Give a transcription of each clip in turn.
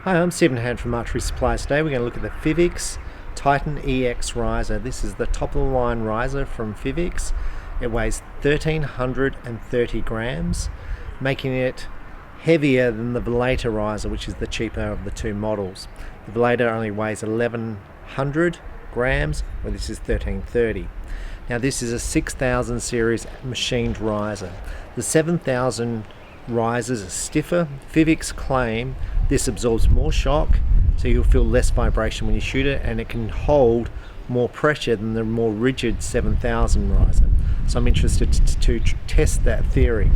Hi, I'm Stephen Hand from Archery Supplies. Today we're going to look at the Fivics Titan EX riser. This is the top of the line riser from Fivics. It weighs 1,330 grams, making it heavier than the Vellator riser, which is the cheaper of the two models. The Vellator only weighs 1,100 grams, where this is 1,330. Now this is a 6,000 series machined riser. The 7,000 risers are stiffer. Fivics claim this absorbs more shock, so you'll feel less vibration when you shoot it, and it can hold more pressure than the more rigid 7,000 riser. So I'm interested to test that theory.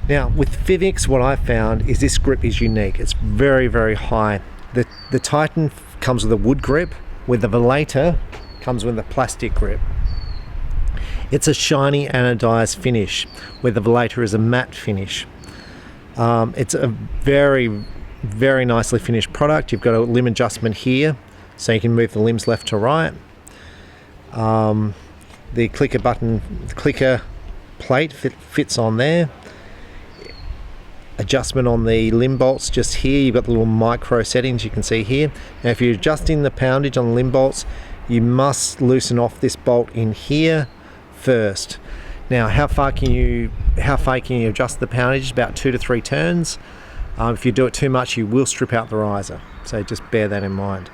Now with Fivics, what I found is this grip is unique. It's very, very high. The Titan comes with a wood grip, where the Vellator comes with a plastic grip. It's a shiny anodized finish, where the Vellator is a matte finish. It's a very, very nicely finished product. You've got a limb adjustment here, so you can move the limbs left to right. The clicker button, the clicker plate fits on there. Adjustment on the limb bolts just here. You've got the little micro settings you can see here. Now if you're adjusting the poundage on the limb bolts, you must loosen off this bolt in here first. Now how far can you adjust the poundage? About 2 to 3 turns. If you do it too much, you will strip out the riser, so just bear that in mind.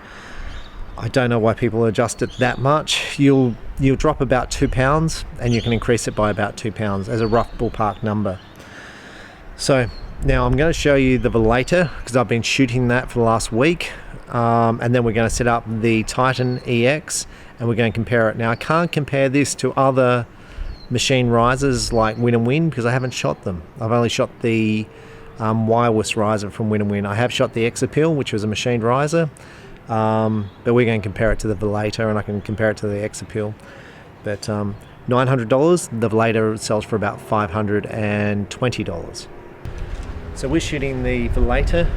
I don't know why people adjust it that much. You'll drop about 2 pounds, and you can increase it by about 2 pounds as a rough ballpark number. So now I'm going to show you the Vellator, because I've been shooting that for the last week, and then we're going to set up the Titan EX and we're going to compare it. Now I can't compare this to other machine risers like Win & Win because I haven't shot them. I've only shot the wireless riser from Win & Win. I have shot the X Appeal, which was a machined riser, but we're going to compare it to the Vellator, and I can compare it to the X Appeal. But $900, the Vellator sells for about $520. So we're shooting the Vellator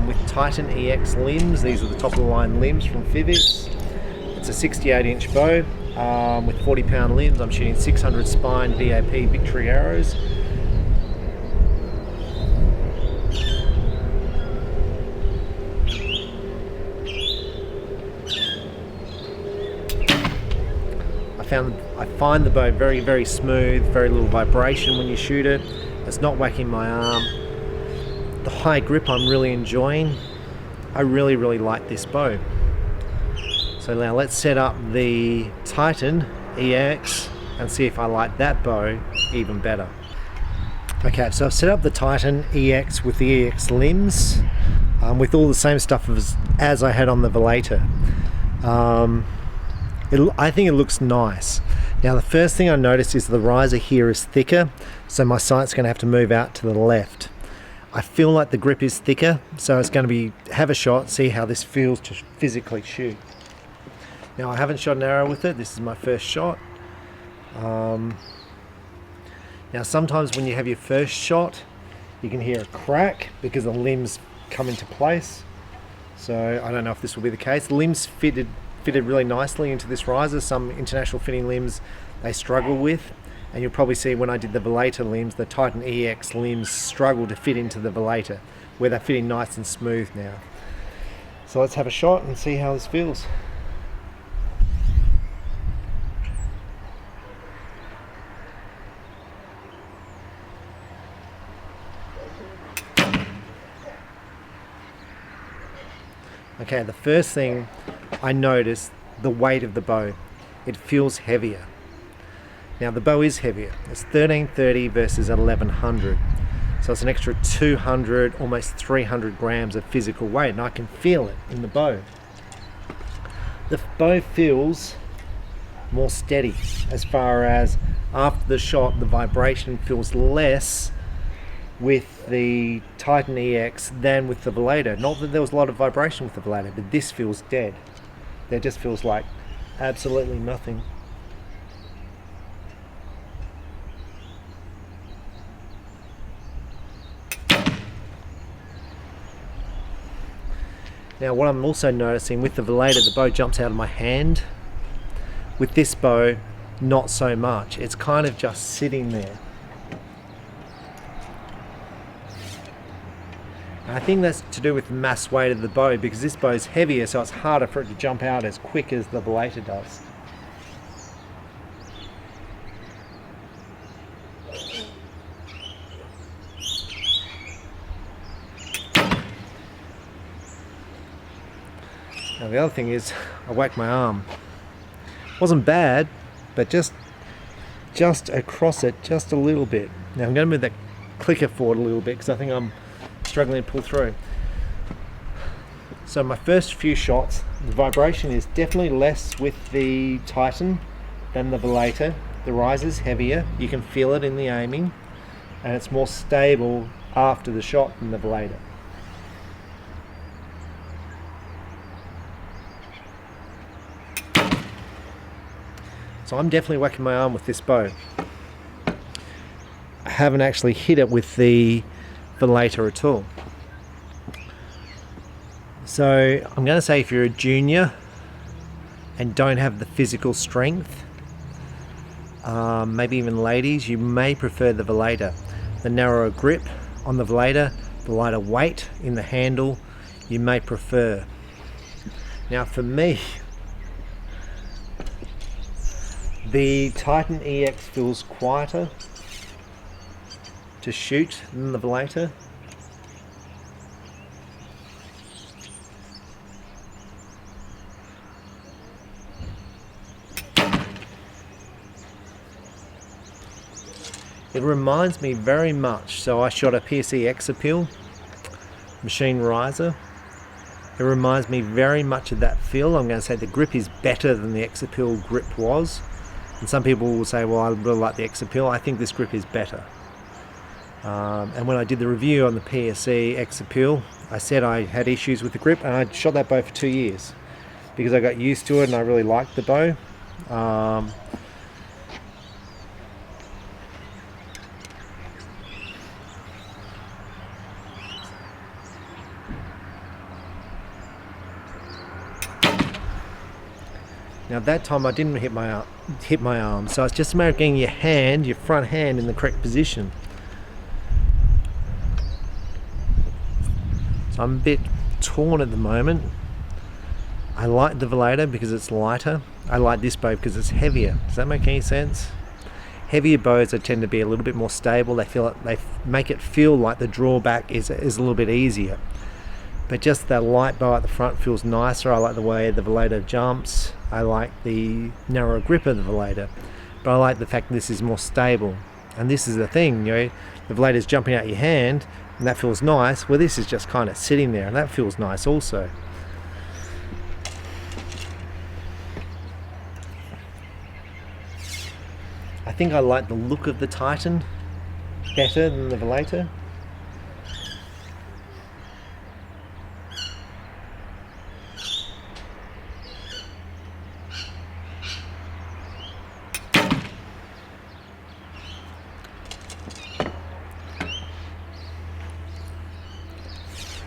with Titan EX limbs. These are the top of the line limbs from Fivics. It's a 68-inch bow with 40-pound limbs. I'm shooting 600 spine VAP Victory arrows. I find the bow very, very smooth, very little vibration when you shoot it. It's not whacking my arm. The high grip I'm really enjoying. I really, really like this bow. So now let's set up the Titan EX and see if I like that bow even better. Okay, so I've set up the Titan EX with the EX limbs with all the same stuff as I had on the Vellator. I think it looks nice. Now the first thing I noticed is the riser here is thicker, so my sight's going to have to move out to the left. I feel like the grip is thicker, so it's going to have a shot, see how this feels to physically shoot. Now I haven't shot an arrow with it. This is my first shot. Now sometimes when you have your first shot, you can hear a crack because the limbs come into place. So I don't know if this will be the case. The limbs fitted really nicely into this riser. Some international fitting limbs they struggle with, and you'll probably see when I did the Vellator limbs, the Titan EX limbs struggle to fit into the Vellator, where they're fitting nice and smooth now. So let's have a shot and see how this feels. Okay, the first thing I noticed, the weight of the bow. It feels heavier. Now the bow is heavier. It's 1,330 versus 1,100. So it's an extra 200, almost 300 grams of physical weight, and I can feel it in the bow. The bow feels more steady as far as after the shot, the vibration feels less with the Titan EX than with the Vellator. Not that there was a lot of vibration with the Vellator, but this feels dead. There just feels like absolutely nothing. Now what I'm also noticing with the Vellator, the bow jumps out of my hand. With this bow, not so much. It's kind of just sitting there. I think that's to do with the mass weight of the bow, because this bow is heavier, so it's harder for it to jump out as quick as the Vellator does. Now the other thing is, I whacked my arm. Wasn't bad, but just across it, just a little bit. Now I'm going to move that clicker forward a little bit because I think I'm struggling to pull through. So my first few shots, the vibration is definitely less with the Titan than the Vellator. The riser's heavier, you can feel it in the aiming, and it's more stable after the shot than the Vellator. So I'm definitely whacking my arm with this bow. I haven't actually hit it with the Vellator at all. So I'm going to say if you're a junior and don't have the physical strength, maybe even ladies, you may prefer the Vellator. The narrower grip on the Vellator, the lighter weight in the handle, you may prefer. Now for me, the Titan EX feels quieter to shoot than the Vellator. It reminds me very much, so I shot a PSE X Appeal machine riser. It reminds me very much of that feel. I'm going to say the grip is better than the X Appeal grip was. And some people will say, well, I really like the X Appeal. I think this grip is better. And when I did the review on the PSE X Appeal, I said I had issues with the grip, and I shot that bow for 2 years because I got used to it and I really liked the bow. Now that time I didn't hit my arm, so it's just a matter of getting your front hand in the correct position. So I'm a bit torn at the moment. I like the Vellator because it's lighter. I like this bow because it's heavier. Does that make any sense? Heavier bows tend to be a little bit more stable. They make it feel like the drawback is a little bit easier. But just that light bow at the front feels nicer. I like the way the Vellator jumps. I like the narrow grip of the Vellator. But I like the fact that this is more stable. And this is the thing, the Vellator's jumping out your hand, and that feels nice. Well, this is just kind of sitting there, and that feels nice also. I think I like the look of the Titan better than the Vellator.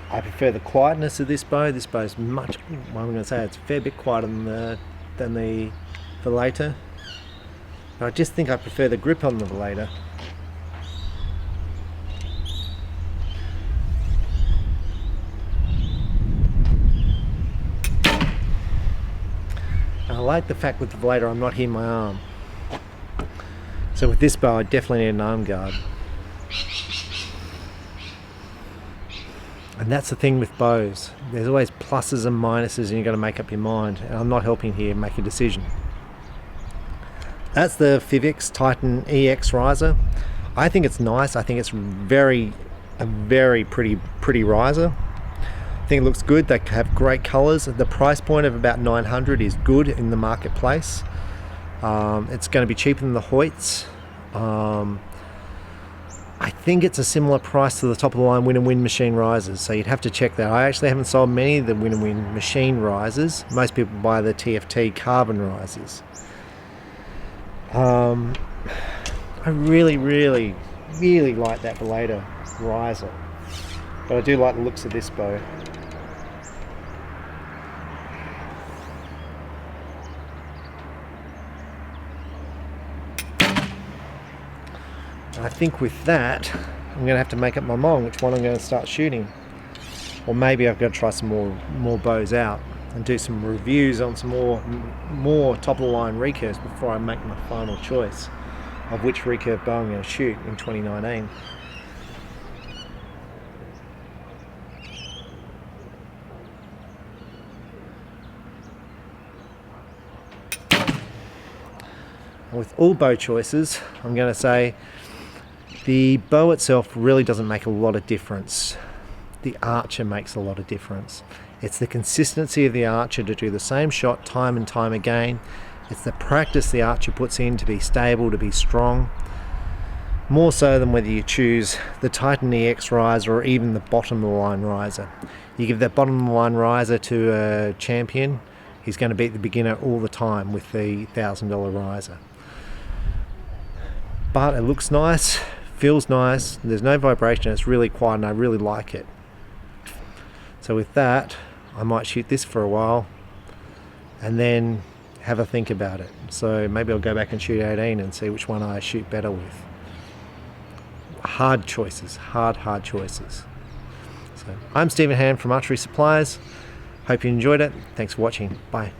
I prefer the quietness of this bow. This bow is much, well, I'm going to say it's a fair bit quieter than the Vellator. But I just think I prefer the grip on the Vellator. I like the fact with the Vellator I'm not hitting my arm. So with this bow I definitely need an arm guard. And that's the thing with bows. There's always pluses and minuses, and you've got to make up your mind. And I'm not helping here make a decision. That's the Fivics Titan EX riser. I think it's nice. I think it's a very pretty riser. I think it looks good. They have great colors. The price point of about $900 is good in the marketplace. It's going to be cheaper than the Hoyts. I think it's a similar price to the top of the line Win machine risers, so you'd have to check that. I actually haven't sold many of the Win machine risers. Most people buy the TFT carbon risers. I really like that Vellator riser, but I do like the looks of this bow. I think with that, I'm going to have to make up my mind which one I'm going to start shooting. or maybe I've got to try some more bows out and do some reviews on some more top of the line recurves before I make my final choice of which recurve bow I'm going to shoot in 2019. With all bow choices, I'm going to say the bow itself really doesn't make a lot of difference. The archer makes a lot of difference. It's the consistency of the archer to do the same shot time and time again. It's the practice the archer puts in to be stable, to be strong. More so than whether you choose the Titan EX riser or even the bottom of the line riser. You give that bottom of the line riser to a champion, he's going to beat the beginner all the time with the $1,000 riser. But it looks nice, feels nice, there's no vibration, it's really quiet and I really like it. So with that, I might shoot this for a while and then have a think about it. So maybe I'll go back and shoot 18 and see which one I shoot better with. Hard choices, hard choices. So I'm Stephen Hand from Archery Supplies. Hope you enjoyed it. Thanks for watching. Bye.